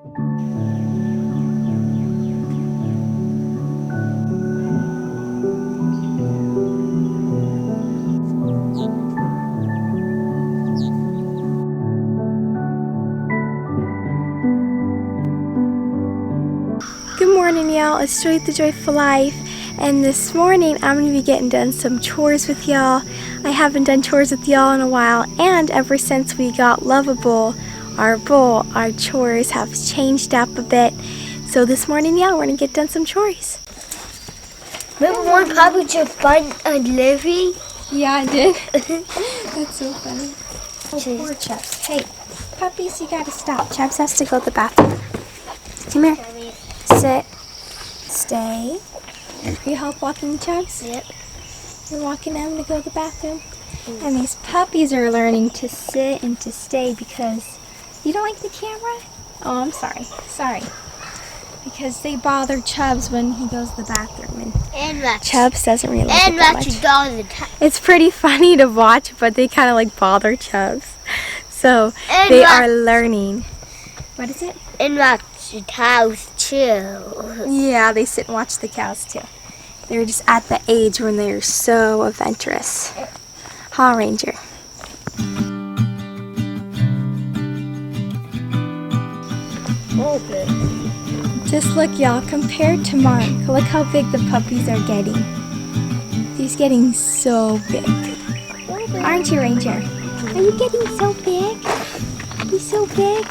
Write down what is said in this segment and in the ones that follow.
Good morning, y'all. It's Joy the Joyful Life, and this morning I'm going to be getting done some chores with y'all. I haven't done chores with y'all in a while, and ever since we got Lovable, our bull, our chores have changed up a bit. So this morning, y'all, we're going to get done some chores. Remember one puppy just bite a Livy? Yeah, I did. That's so funny. Oh, poor Chubbs. Hey, puppies, you got to stop. Chubbs has to go to the bathroom. Come here. Sit. Stay. You help walking Chubbs? Yep. You're walking them to go to the bathroom? And these puppies are learning to sit and to stay because you don't like the camera? Oh, I'm sorry. Sorry. Because they bother Chubbs when he goes to the bathroom. And Chubbs doesn't really like it that much. All the time. It's pretty funny to watch, but they kind of like bother Chubbs. So they are learning. What is it? And watch the cows too. Yeah, they sit and watch the cows too. They're just at the age when they're so adventurous. Huh, Ranger? Okay. Just look, y'all, compared to Mark, look how big the puppies are getting. He's getting so big. Aren't you, Ranger? Are you getting so big? He's so big.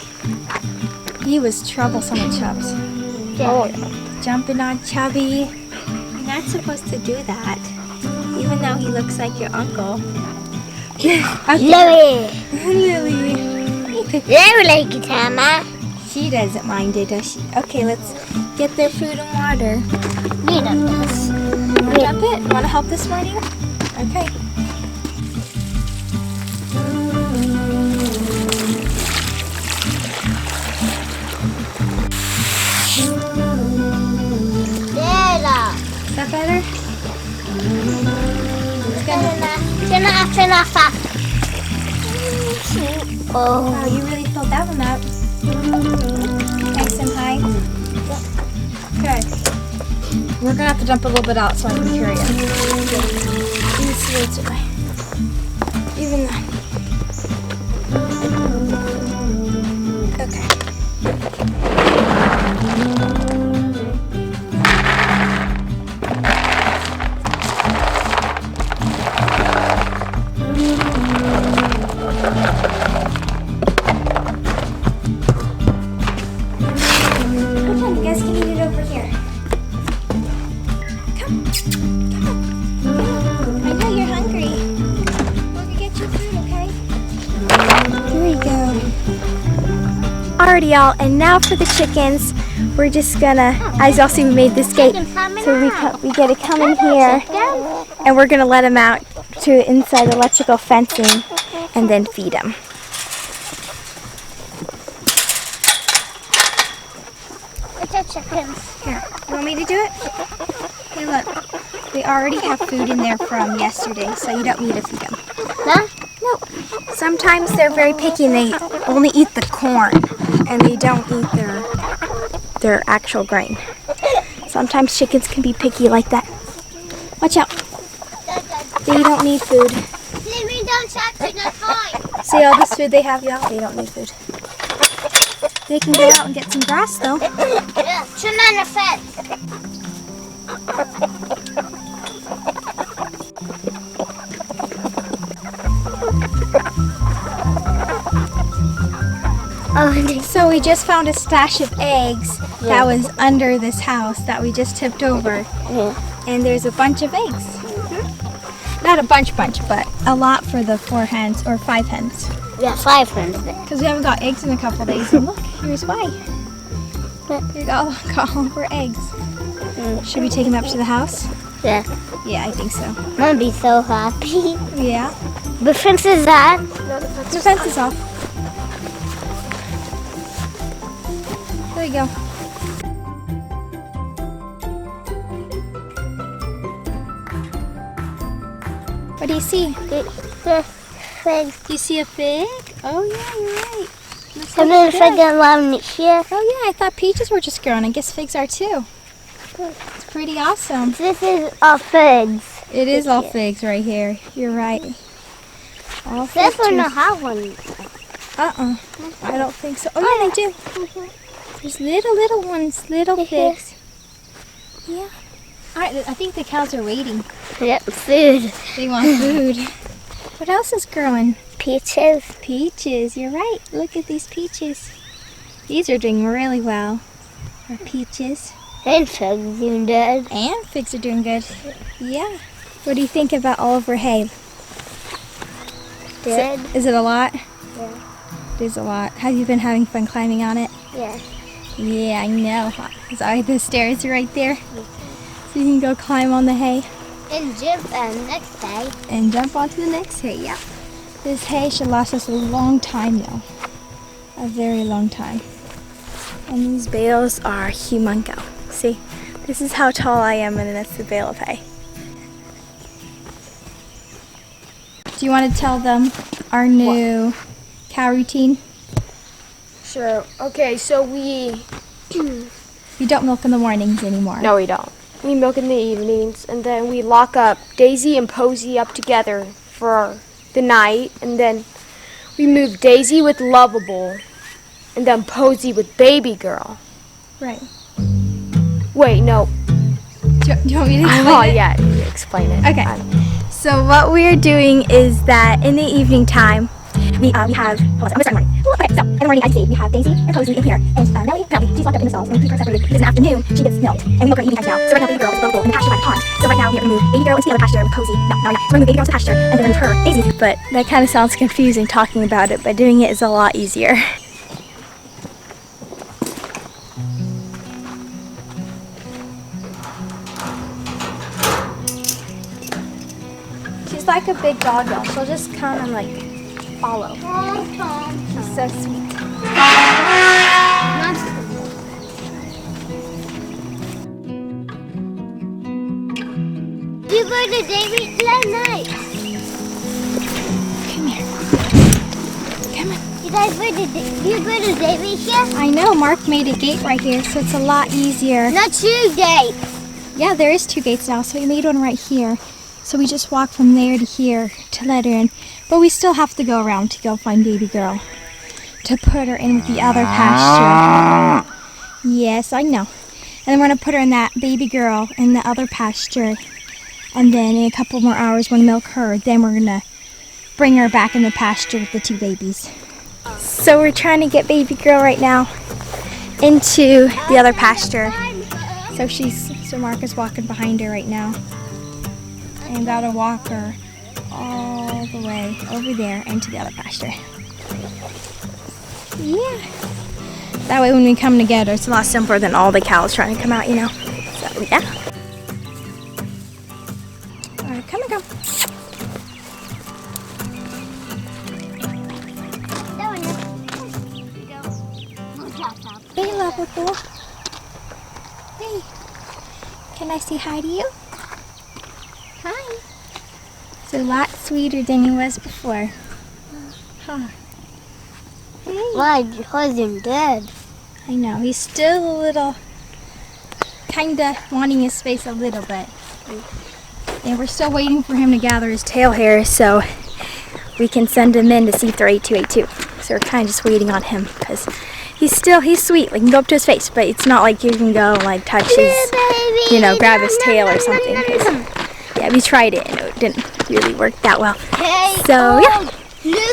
He was troublesome with Chubbs. Oh, Jumping on Chubby. You're not supposed to do that, even though he looks like your uncle. Lily. Lily. Lily like it, Mama. She doesn't mind it, does she? Okay, let's get their food and water. Need this. Jump it? Want to help this morning? Okay. Is that better? Oh. Wow, you really filled that one up. Nice and high. Good. We're gonna have to dump a little bit out so I can carry it. These weights away. Even that. Okay. Alrighty, y'all, and now for the chickens. We're just gonna, as y'all see, we made this gate, so we get to come in here, and we're gonna let them out to inside electrical fencing, and then feed them. Chickens. Here, you want me to do it? Hey, look, they already have food in there from yesterday, so you don't need to feed them. Huh? No. Sometimes they're very picky and they only eat the corn and they don't eat their actual grain. Sometimes chickens can be picky like that. Watch out. They don't need food. See all this food they have, y'all? They don't need food. They can go out and get some grass though. Yeah, turn on the fence. So we just found a stash of eggs that was under this house that we just tipped over. Yeah. And there's a bunch of eggs. Not a bunch, but a lot for the 4 hens or 5 hens. Yeah, 5 hens there. Because we haven't got eggs in a couple days. And look, here's why. We got all of our eggs. Should we take them up to the house? Yeah. Yeah, I think so. Mom be so happy. Yeah. The fence is on. The fence is off. There you go. What do you see? The fig. You see a fig? Oh yeah, you're right. Let's And then fig and lemon next year. Oh yeah, I thought peaches were just growing. I guess figs are too. It's pretty awesome. This is all figs. It is all figs right here. You're right. All figs. This one don't have one. I don't think so. Oh yeah, they do. There's little ones, little figs. Yeah. All right, I think the cows are waiting. Yep, food. They want food. What else is growing? Peaches. Peaches, you're right. Look at these peaches. These are doing really well. Our peaches. And figs doing good. And figs are doing good. Yeah. What do you think about all of our hay? Good. Is it a lot? Yeah. It is a lot. Have you been having fun climbing on it? Yeah. Yeah, I know. Sorry, the stairs are right there. So you can go climb on the hay. And jump on next day. And jump onto the next hay, yeah. This hay should last us a long time though. A very long time. And these bales are humongo. See, this is how tall I am, and that's the bale of hay. Do you want to tell them our new cow routine? Sure. Okay, so we... You don't milk in the mornings anymore. No, we don't. We milk in the evenings, and then we lock up Daisy and Posy up together for the night, and then we move Daisy with Lovable, and then Posy with Baby Girl. Right. Wait, no. Do you want me to explain Oh, it? yeah, you explain it. Okay. So what we're doing is that in the evening time, we have, I'm gonna start in the morning. Okay, so in the morning, I see we have Daisy and Posy in here, and Nellie, she's locked up in the stalls, and we keep her separated because in the afternoon she gets milked, and we milk her in the evening times now. So right now, Baby Girl is available in the pasture by the pond. So right now, we are going to move Baby Girl into the other pasture with Posy. So we're going to move Baby Girl to the pasture, and then move her, Daisy. But that kind of sounds confusing talking about it, but doing it is a lot easier. She's like a big dog though. She'll just come and like follow. She's so sweet. You go to David that night. Come here. Come on. You guys you go to David here? I know, Mark made a gate right here, so it's a lot easier. Not 2 days. Yeah, there is 2 gates now, so we made one right here. So we just walk from there to here to let her in. But we still have to go around to go find Baby Girl to put her in with the other pasture. Yes, I know. And then we're going to put her in that Baby Girl in the other pasture. And then in a couple more hours, when we milk her, then we're going to bring her back in the pasture with the 2 babies. So we're trying to get Baby Girl right now into the other pasture. So Mark is walking behind her right now. And about to walk her all the way over there into the other pasture. Yeah. That way when we come together, it's a lot simpler than all the cows trying to come out, you know. So, yeah. All right, come and go. Hey, Lovable. Hey. Can I say hi to you? Hi. It's a lot sweeter than he was before. Huh. Hey. Why? Because him dead. I know, he's still a little, kinda wanting his space a little bit. And we're still waiting for him to gather his tail hair so we can send him in to see if they're A2A2. So we're kind of just waiting on him because he's sweet. Like, you can go up to his face, but it's not like you can go and like touch his, you know, grab his tail or something. 'Cause, yeah, we tried it and it didn't really work that well. So yeah,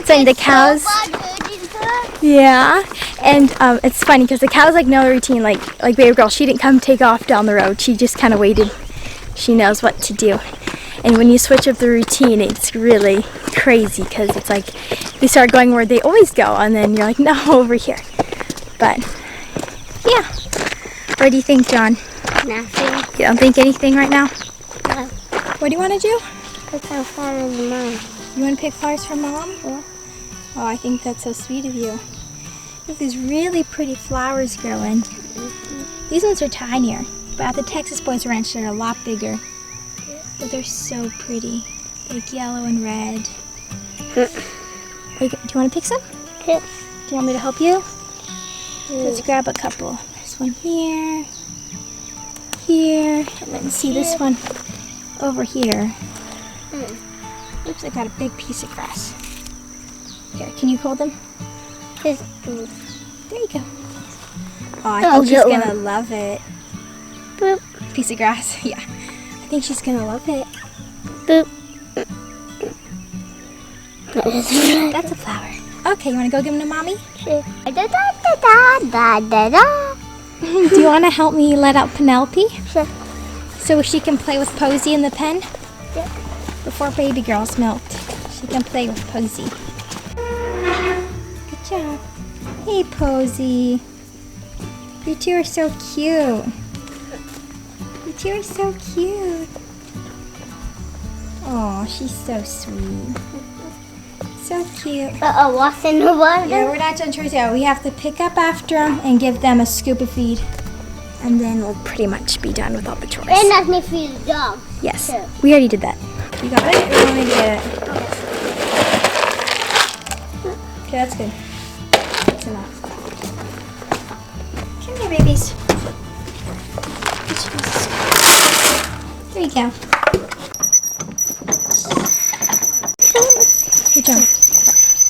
so the cows. Yeah, and it's funny because the cows like know the routine. Like Baby Girl, she didn't come take off down the road. She just kind of waited. She knows what to do. And when you switch up the routine, it's really crazy because it's like they start going where they always go, and then you're like, no, over here. But yeah, what do you think, John? Nothing. You don't think anything right now? No. What do you want to do? Pick some flowers, Mom. You want to pick flowers for Mom? Yeah. Oh, I think that's so sweet of you. You have these really pretty flowers growing. These ones are tinier, but at the Texas Boys Ranch they're a lot bigger. But they're so pretty, like yellow and red. Do you want to pick some? Yeah. Do you want me to help you? Let's grab a couple. This one here, here, and then see this one over here. Oops, I got a big piece of grass. Here, can you hold them? There you go. Oh, I think she's gonna love it. Boop. Piece of grass, yeah. I think she's gonna love it. Boop. That's a flower. Okay, you wanna go give them to Mommy? Sure. Da da da da da da. Do you wanna help me let out Penelope? Sure. So she can play with Posy in the pen? Yeah. Before baby girl's milked, she can play with Posy. Good job. Hey, Posy. You two are so cute. You two are so cute. Oh, she's so sweet. So cute. What's in the water? Yeah, we're not done chores yet. We have to pick up after them and give them a scoop of feed. And then we'll pretty much be done with all the chores. And let me feed the dog. Yes, Sure. we already did that. You got it? Or want me to get it? Okay, that's good. That's enough. Come here, babies. There you go. Good job.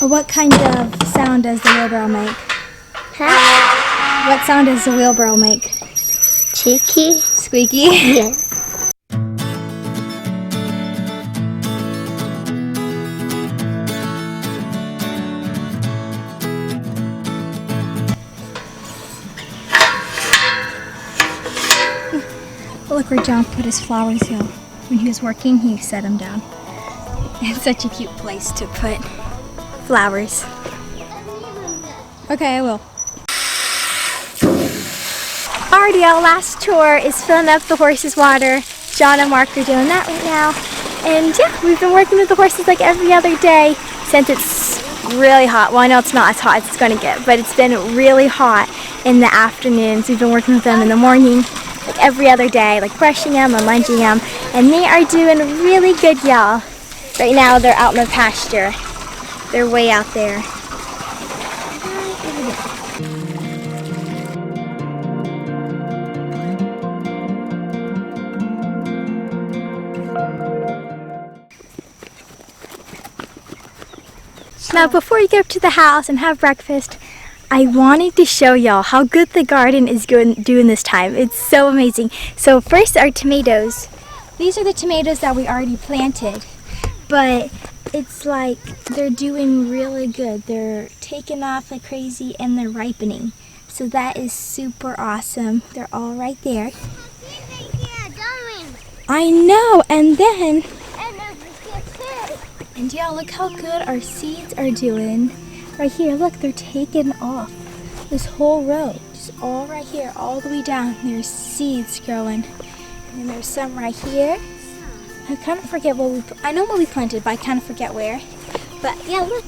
What kind of sound does the wheelbarrow make? Huh? What sound does the wheelbarrow make? Cheeky. Squeaky? Yeah. Look where John put his flowers here. When he was working, he set them down. It's such a cute place to put flowers. Okay, I will. Alrighty, our last chore is filling up the horses' water. John and Mark are doing that right now. And yeah, we've been working with the horses like every other day since it's really hot. Well, I know it's not as hot as it's going to get, but it's been really hot in the afternoons. We've been working with them in the morning, like every other day, like brushing them and lunging them. And they are doing really good, y'all. Right now, they're out in the pasture. They're way out there. Now, before you get up to the house and have breakfast, I wanted to show y'all how good the garden is doing this time. It's so amazing. So first, our tomatoes. These are the tomatoes that we already planted, but it's like they're doing really good. They're taking off like crazy and they're ripening. So that is super awesome. They're all right there. I know, and then and y'all, look how good our seeds are doing. Right here, look, they're taking off. This whole row, just all right here, all the way down. There's seeds growing. And then there's some right here. I kind of forget I know what we planted, but I kind of forget where. But yeah, look,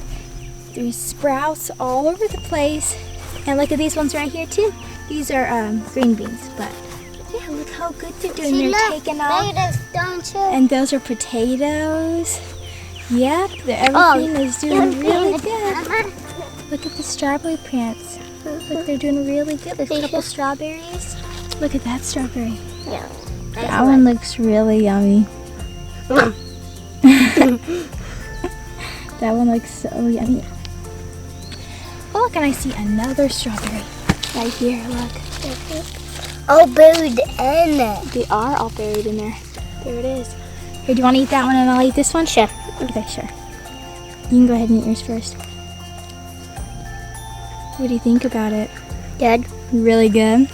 there's sprouts all over the place. And look at these ones right here too. These are green beans, but yeah, look how good they're doing. They're taking off. And those are potatoes. Yep, everything is doing really good. Look at the strawberry plants. Look, they're doing really good. There's a couple strawberries. Look at that strawberry. Yeah. That one looks really yummy. That one looks so yummy. Oh, look, and I see another strawberry right here. Look. All buried in it. They are all buried in there. There it is. Here, do you want to eat that one and I'll eat this one? Sure. Okay, sure. You can go ahead and eat yours first. What do you think about it? Good. Really good?